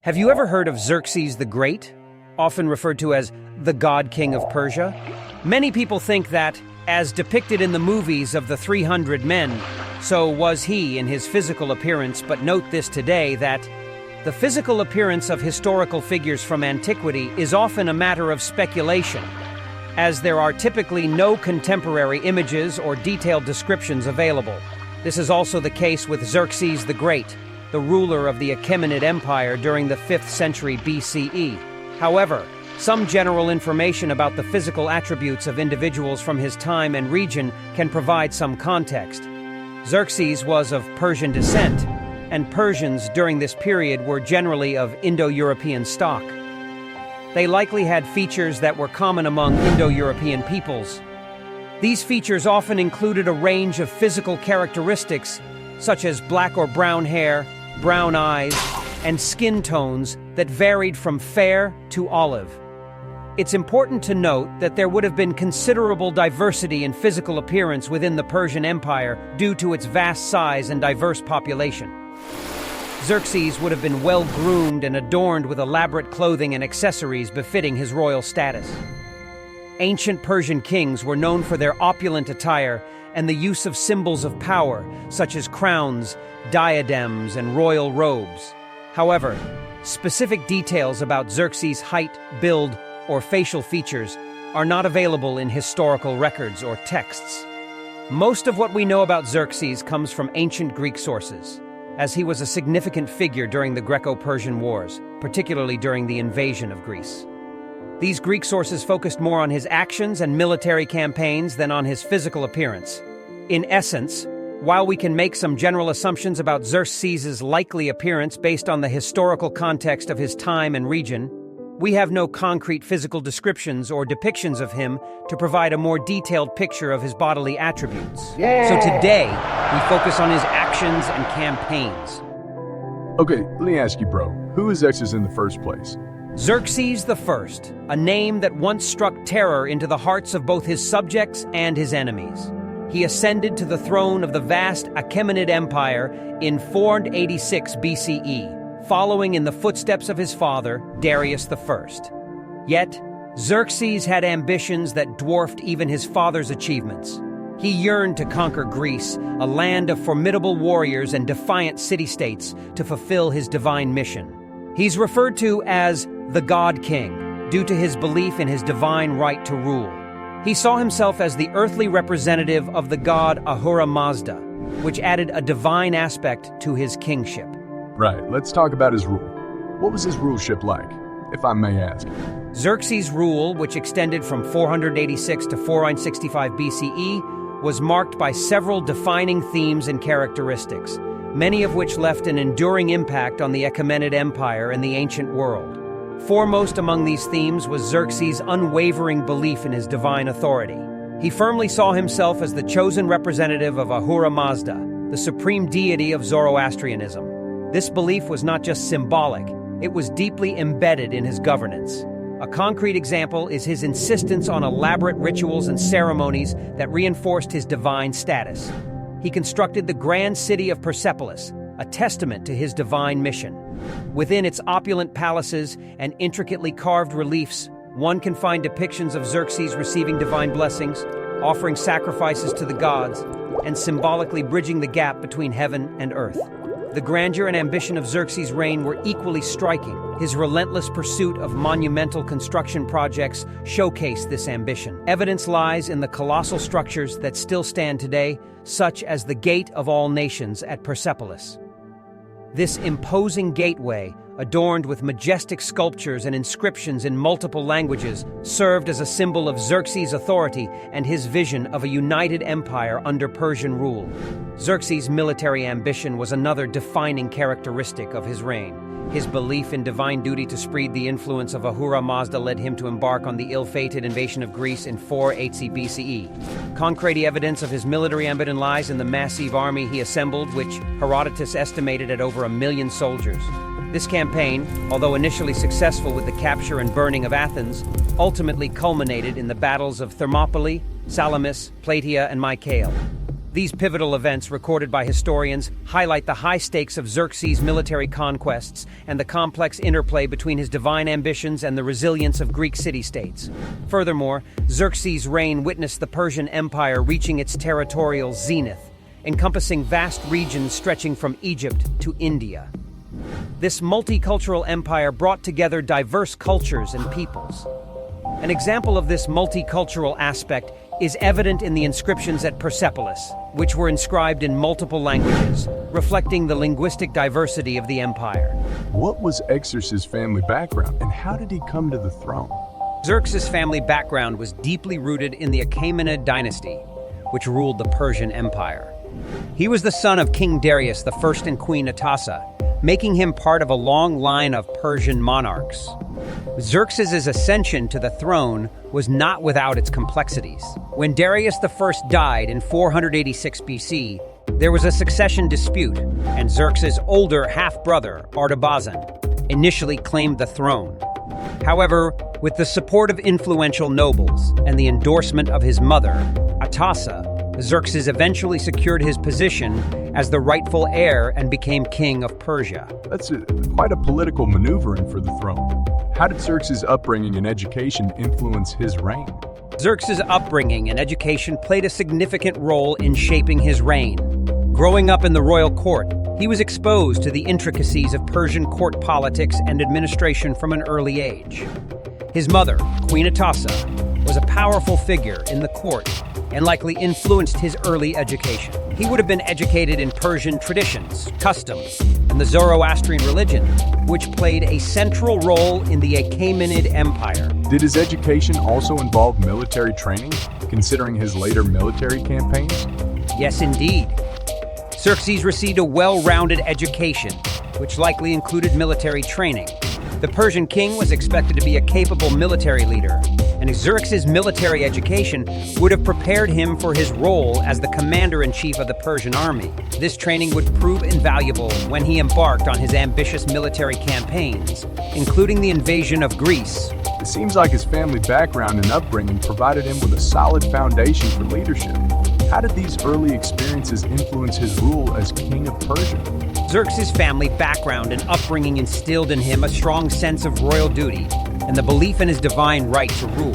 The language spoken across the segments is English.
Have you ever heard of Xerxes the Great, often referred to as the God King of Persia? Many people think that, as depicted in the movies of the 300 men, so was he in his physical appearance, but note this today that the physical appearance of historical figures from antiquity is often a matter of speculation, as there are typically no contemporary images or detailed descriptions available. This is also the case with Xerxes the Great, the ruler of the Achaemenid Empire during the 5th century BCE. However, some general information about the physical attributes of individuals from his time and region can provide some context. Xerxes was of Persian descent, and Persians during this period were generally of Indo-European stock. They likely had features that were common among Indo-European peoples. These features often included a range of physical characteristics such as black or brown hair, brown eyes, and skin tones that varied from fair to olive. It's important to note that there would have been considerable diversity in physical appearance within the Persian Empire due to its vast size and diverse population. Xerxes would have been well-groomed and adorned with elaborate clothing and accessories befitting his royal status. Ancient Persian kings were known for their opulent attire and the use of symbols of power, such as crowns, diadems, and royal robes. However, specific details about Xerxes' height, build, or facial features are not available in historical records or texts. Most of what we know about Xerxes comes from ancient Greek sources, as he was a significant figure during the Greco-Persian Wars, particularly during the invasion of Greece. These Greek sources focused more on his actions and military campaigns than on his physical appearance. In essence, while we can make some general assumptions about Xerxes' likely appearance based on the historical context of his time and region, we have no concrete physical descriptions or depictions of him to provide a more detailed picture of his bodily attributes. So today, we focus on his actions and campaigns. Okay, let me ask you, bro. Who is Xerxes in the first place? Xerxes I, a name that once struck terror into the hearts of both his subjects and his enemies. He ascended to the throne of the vast Achaemenid Empire in 486 BCE, following in the footsteps of his father, Darius I. Yet, Xerxes had ambitions that dwarfed even his father's achievements. He yearned to conquer Greece, a land of formidable warriors and defiant city-states, to fulfill his divine mission. He's referred to as the God King, due to his belief in his divine right to rule. He saw himself as the earthly representative of the god Ahura Mazda, which added a divine aspect to his kingship. Right, let's talk about his rule. What was his ruleship like, if I may ask? Xerxes' rule, which extended from 486 to 465 BCE, was marked by several defining themes and characteristics, many of which left an enduring impact on the Achaemenid Empire and the ancient world. Foremost among these themes was Xerxes' unwavering belief in his divine authority. He firmly saw himself as the chosen representative of Ahura Mazda, the supreme deity of Zoroastrianism. This belief was not just symbolic, it was deeply embedded in his governance. A concrete example is his insistence on elaborate rituals and ceremonies that reinforced his divine status. He constructed the grand city of Persepolis, a testament to his divine mission. Within its opulent palaces and intricately carved reliefs, one can find depictions of Xerxes receiving divine blessings, offering sacrifices to the gods, and symbolically bridging the gap between heaven and earth. The grandeur and ambition of Xerxes' reign were equally striking. His relentless pursuit of monumental construction projects showcased this ambition. Evidence lies in the colossal structures that still stand today, such as the Gate of All Nations at Persepolis. This imposing gateway, adorned with majestic sculptures and inscriptions in multiple languages, served as a symbol of Xerxes' authority and his vision of a united empire under Persian rule. Xerxes' military ambition was another defining characteristic of his reign. His belief in divine duty to spread the influence of Ahura Mazda led him to embark on the ill-fated invasion of Greece in 480 BCE. Concrete evidence of his military ambition lies in the massive army he assembled, which Herodotus estimated at over 1 million soldiers. This campaign, although initially successful with the capture and burning of Athens, ultimately culminated in the battles of Thermopylae, Salamis, Plataea, and Mycale. These pivotal events, recorded by historians, highlight the high stakes of Xerxes' military conquests and the complex interplay between his divine ambitions and the resilience of Greek city-states. Furthermore, Xerxes' reign witnessed the Persian Empire reaching its territorial zenith, encompassing vast regions stretching from Egypt to India. This multicultural empire brought together diverse cultures and peoples. An example of this multicultural aspect is evident in the inscriptions at Persepolis, which were inscribed in multiple languages, reflecting the linguistic diversity of the empire. What was XERXES' family background, and how did he come to the throne? Xerxes' family background was deeply rooted in the Achaemenid dynasty, which ruled the Persian Empire. He was the son of King Darius I and Queen Atassa, making him part of a long line of Persian monarchs. Xerxes' ascension to the throne was not without its complexities. When Darius I died in 486 BC, there was a succession dispute, and Xerxes' older half-brother, Artabazan, initially claimed the throne. However, with the support of influential nobles and the endorsement of his mother, Atassa, Xerxes eventually secured his position as the rightful heir and became king of Persia. That's quite a political maneuvering for the throne. How did Xerxes' upbringing and education influence his reign? Xerxes' upbringing and education played a significant role in shaping his reign. Growing up in the royal court, he was exposed to the intricacies of Persian court politics and administration from an early age. His mother, Queen Atassa, was a powerful figure in the court and likely influenced his early education. He would have been educated in Persian traditions, customs, and the Zoroastrian religion, which played a central role in the Achaemenid Empire. Did his education also involve military training, considering his later military campaigns? Yes, indeed. Xerxes received a well-rounded education, which likely included military training. The Persian king was expected to be a capable military leader, and Xerxes' military education would have prepared him for his role as the commander-in-chief of the Persian army. This training would prove invaluable when he embarked on his ambitious military campaigns, including the invasion of Greece. It seems like his family background and upbringing provided him with a solid foundation for leadership. How did these early experiences influence his rule as king of Persia? Xerxes' family background and upbringing instilled in him a strong sense of royal duty and the belief in his divine right to rule.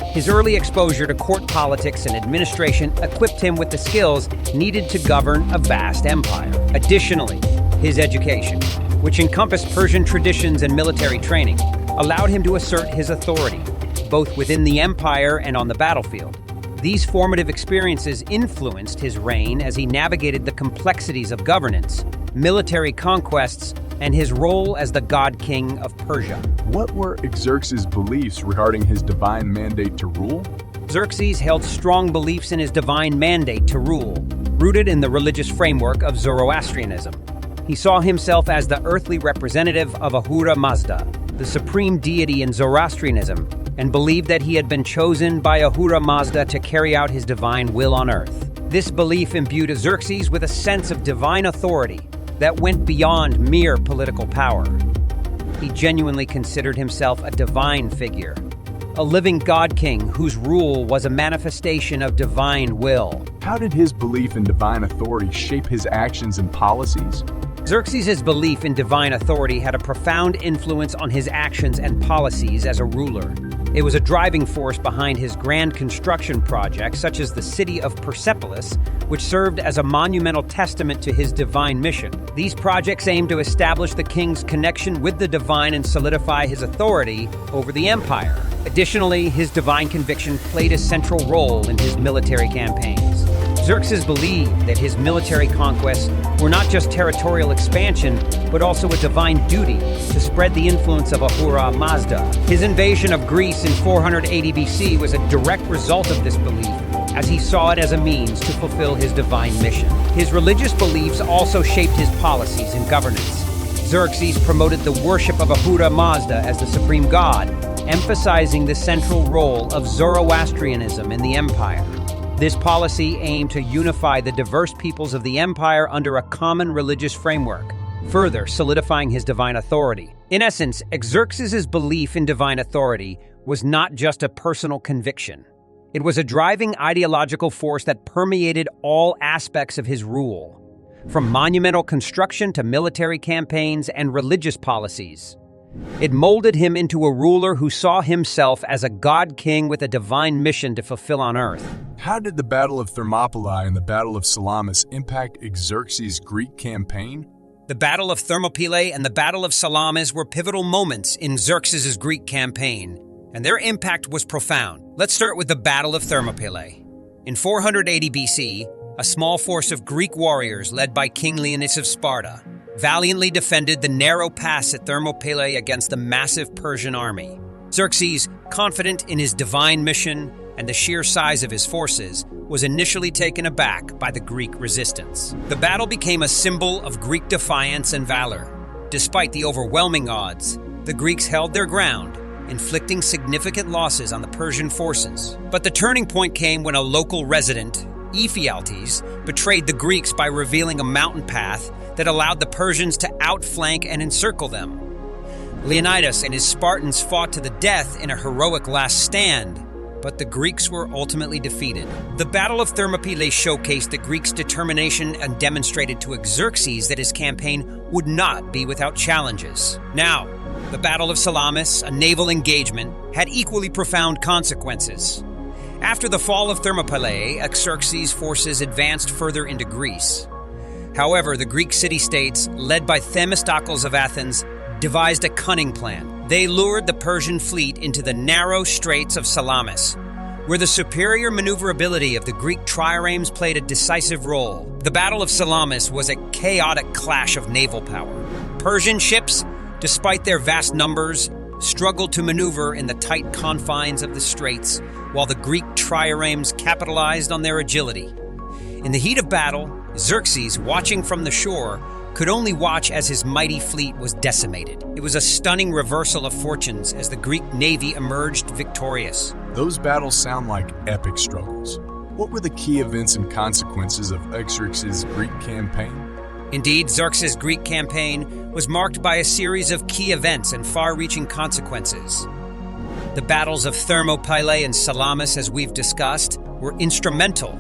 His early exposure to court politics and administration equipped him with the skills needed to govern a vast empire. Additionally, his education, which encompassed Persian traditions and military training, allowed him to assert his authority, both within the empire and on the battlefield. These formative experiences influenced his reign as he navigated the complexities of governance, military conquests, and his role as the god king of Persia. What were Xerxes' beliefs regarding his divine mandate to rule? Xerxes held strong beliefs in his divine mandate to rule, rooted in the religious framework of Zoroastrianism. He saw himself as the earthly representative of Ahura Mazda, the supreme deity in Zoroastrianism, and believed that he had been chosen by Ahura Mazda to carry out his divine will on earth. This belief imbued Xerxes with a sense of divine authority that went beyond mere political power. He genuinely considered himself a divine figure, a living god king whose rule was a manifestation of divine will. How did his belief in divine authority shape his actions and policies? Xerxes' belief in divine authority had a profound influence on his actions and policies as a ruler. It was a driving force behind his grand construction projects, such as the city of Persepolis, which served as a monumental testament to his divine mission. These projects aimed to establish the king's connection with the divine and solidify his authority over the empire. Additionally, his divine conviction played a central role in his military campaigns. Xerxes believed that his military conquests were not just territorial expansion, but also a divine duty to spread the influence of Ahura Mazda. His invasion of Greece in 480 BC was a direct result of this belief, as he saw it as a means to fulfill his divine mission. His religious beliefs also shaped his policies and governance. Xerxes promoted the worship of Ahura Mazda as the supreme god, emphasizing the central role of Zoroastrianism in the empire. This policy aimed to unify the diverse peoples of the empire under a common religious framework, further solidifying his divine authority. In essence, Xerxes' belief in divine authority was not just a personal conviction. It was a driving ideological force that permeated all aspects of his rule, from monumental construction to military campaigns and religious policies. It molded him into a ruler who saw himself as a god-king with a divine mission to fulfill on earth. How did the Battle of Thermopylae and the Battle of Salamis impact Xerxes' Greek campaign? The Battle of Thermopylae and the Battle of Salamis were pivotal moments in Xerxes' Greek campaign, and their impact was profound. Let's start with the Battle of Thermopylae. In 480 BC, a small force of Greek warriors led by King Leonidas of Sparta valiantly defended the narrow pass at Thermopylae against the massive Persian army. Xerxes, confident in his divine mission and the sheer size of his forces, was initially taken aback by the Greek resistance. The battle became a symbol of Greek defiance and valor. Despite the overwhelming odds, the Greeks held their ground, inflicting significant losses on the Persian forces. But the turning point came when a local resident, Ephialtes, betrayed the Greeks by revealing a mountain path that allowed the Persians to outflank and encircle them. Leonidas and his Spartans fought to the death in a heroic last stand, but the Greeks were ultimately defeated. The Battle of Thermopylae showcased the Greeks' determination and demonstrated to Xerxes that his campaign would not be without challenges. Now, the Battle of Salamis, a naval engagement, had equally profound consequences. After the fall of Thermopylae, Xerxes' forces advanced further into Greece. However, the Greek city-states, led by Themistocles of Athens, devised a cunning plan. They lured the Persian fleet into the narrow straits of Salamis, where the superior maneuverability of the Greek triremes played a decisive role. The Battle of Salamis was a chaotic clash of naval power. Persian ships, despite their vast numbers, struggled to maneuver in the tight confines of the straits, while the Greek triremes capitalized on their agility. In the heat of battle, Xerxes, watching from the shore, could only watch as his mighty fleet was decimated. It was a stunning reversal of fortunes as the Greek navy emerged victorious. Those battles sound like epic struggles. What were the key events and consequences of Xerxes' Greek campaign? Indeed, Xerxes' Greek campaign was marked by a series of key events and far-reaching consequences. The battles of Thermopylae and Salamis, as we've discussed, were instrumental.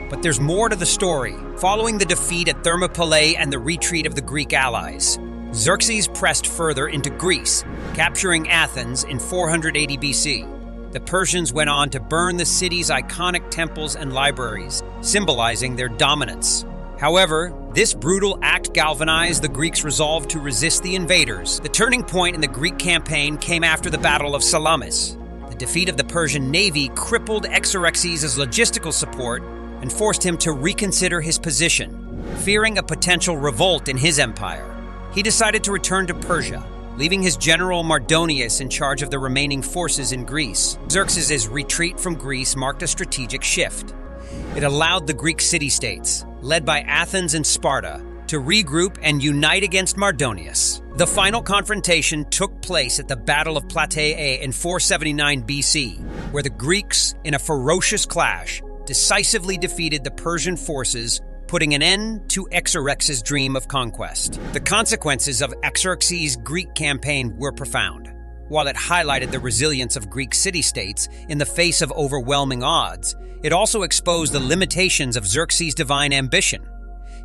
But there's more to the story. Following the defeat at Thermopylae and the retreat of the Greek allies, Xerxes pressed further into Greece, capturing Athens in 480 BC. The Persians went on to burn the city's iconic temples and libraries, symbolizing their dominance. However, this brutal act galvanized the Greeks' resolve to resist the invaders. The turning point in the Greek campaign came after the Battle of Salamis. The defeat of the Persian navy crippled Xerxes' logistical support and forced him to reconsider his position. Fearing a potential revolt in his empire, he decided to return to Persia, leaving his general Mardonius in charge of the remaining forces in Greece. Xerxes' retreat from Greece marked a strategic shift. It allowed the Greek city-states, led by Athens and Sparta, to regroup and unite against Mardonius. The final confrontation took place at the Battle of Plataea in 479 BC, where the Greeks, in a ferocious clash, decisively defeated the Persian forces, putting an end to Xerxes' dream of conquest. The consequences of Xerxes' Greek campaign were profound. While it highlighted the resilience of Greek city-states in the face of overwhelming odds, it also exposed the limitations of Xerxes' divine ambition.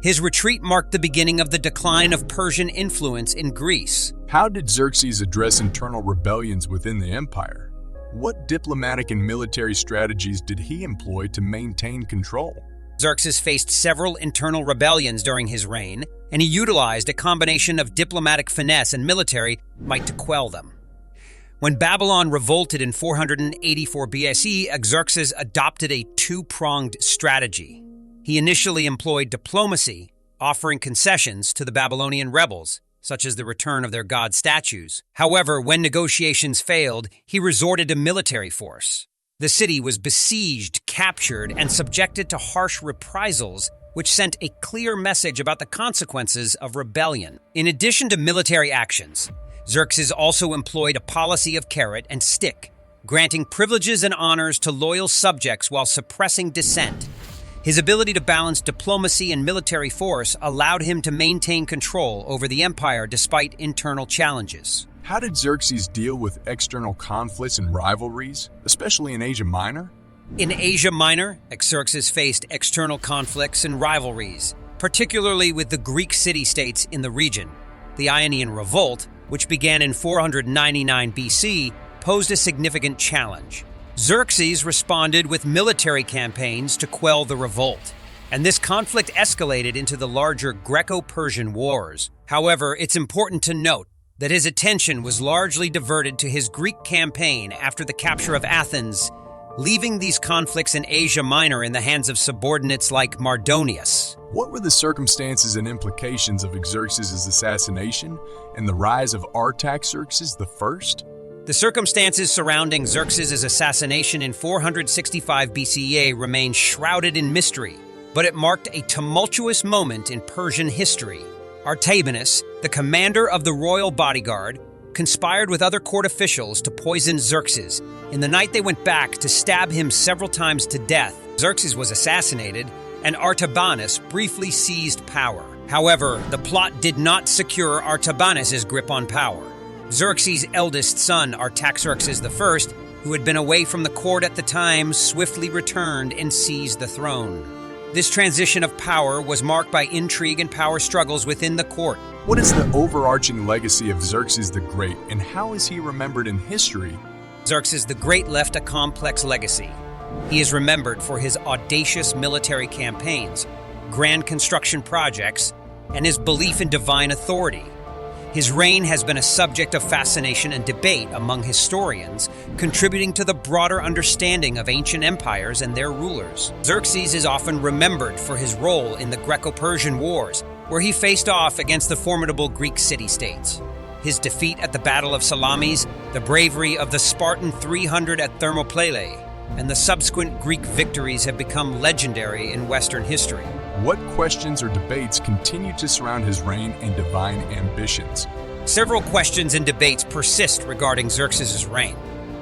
His retreat marked the beginning of the decline of Persian influence in Greece. How did Xerxes address internal rebellions within the empire? What diplomatic and military strategies did he employ to maintain control? Xerxes faced several internal rebellions during his reign, and he utilized a combination of diplomatic finesse and military might to quell them. When Babylon revolted in 484 BCE, Xerxes adopted a two-pronged strategy. He initially employed diplomacy, offering concessions to the Babylonian rebels, such as the return of their god statues. However, when negotiations failed, he resorted to military force. The city was besieged, captured, and subjected to harsh reprisals, which sent a clear message about the consequences of rebellion. In addition to military actions, Xerxes also employed a policy of carrot and stick, granting privileges and honors to loyal subjects while suppressing dissent. His ability to balance diplomacy and military force allowed him to maintain control over the empire despite internal challenges. How did Xerxes deal with external conflicts and rivalries, especially in Asia Minor? In Asia Minor, Xerxes faced external conflicts and rivalries, particularly with the Greek city-states in the region. The Ionian Revolt, which began in 499 BC, posed a significant challenge. Xerxes responded with military campaigns to quell the revolt, and this conflict escalated into the larger Greco-Persian Wars. However, it's important to note that his attention was largely diverted to his Greek campaign after the capture of Athens, leaving these conflicts in Asia Minor in the hands of subordinates like Mardonius. What were the circumstances and implications of Xerxes' assassination and the rise of Artaxerxes I? The circumstances surrounding Xerxes' assassination in 465 BCE remain shrouded in mystery, but it marked a tumultuous moment in Persian history. Artabanus, the commander of the royal bodyguard, conspired with other court officials to poison Xerxes. In the night they went back to stab him several times to death. Xerxes was assassinated, and Artabanus briefly seized power. However, the plot did not secure Artabanus' grip on power. Xerxes' eldest son, Artaxerxes I, who had been away from the court at the time, swiftly returned and seized the throne. This transition of power was marked by intrigue and power struggles within the court. What is the overarching legacy of Xerxes the Great, and how is he remembered in history? Xerxes the Great left a complex legacy. He is remembered for his audacious military campaigns, grand construction projects, and his belief in divine authority. His reign has been a subject of fascination and debate among historians, contributing to the broader understanding of ancient empires and their rulers. Xerxes is often remembered for his role in the Greco-Persian Wars, where he faced off against the formidable Greek city-states. His defeat at the Battle of Salamis, the bravery of the Spartan 300 at Thermopylae, and the subsequent Greek victories have become legendary in Western history. What questions or debates continue to surround his reign and divine ambitions? Several questions and debates persist regarding Xerxes' reign.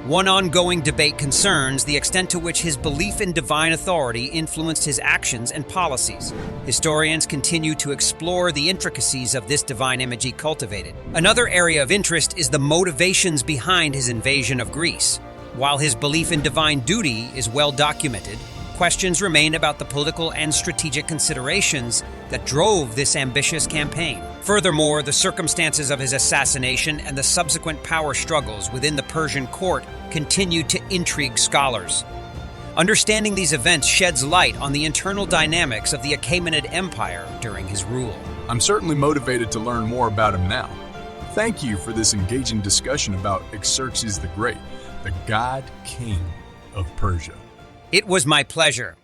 One ongoing debate concerns the extent to which his belief in divine authority influenced his actions and policies. Historians continue to explore the intricacies of this divine image he cultivated. Another area of interest is the motivations behind his invasion of Greece. While his belief in divine duty is well documented, questions remain about the political and strategic considerations that drove this ambitious campaign. Furthermore, the circumstances of his assassination and the subsequent power struggles within the Persian court continue to intrigue scholars. Understanding these events sheds light on the internal dynamics of the Achaemenid Empire during his rule. I'm certainly motivated to learn more about him now. Thank you for this engaging discussion about Xerxes the Great, the God King of Persia. It was my pleasure.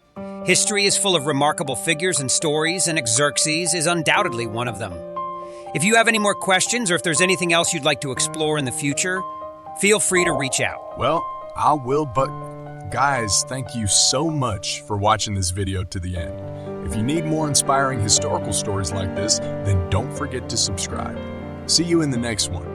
History is full of remarkable figures and stories, and Xerxes is undoubtedly one of them. If you have any more questions or if there's anything else you'd like to explore in the future, feel free to reach out. Well, I will, but guys, thank you so much for watching this video to the end. If you need more inspiring historical stories like this, then don't forget to subscribe. See you in the next one.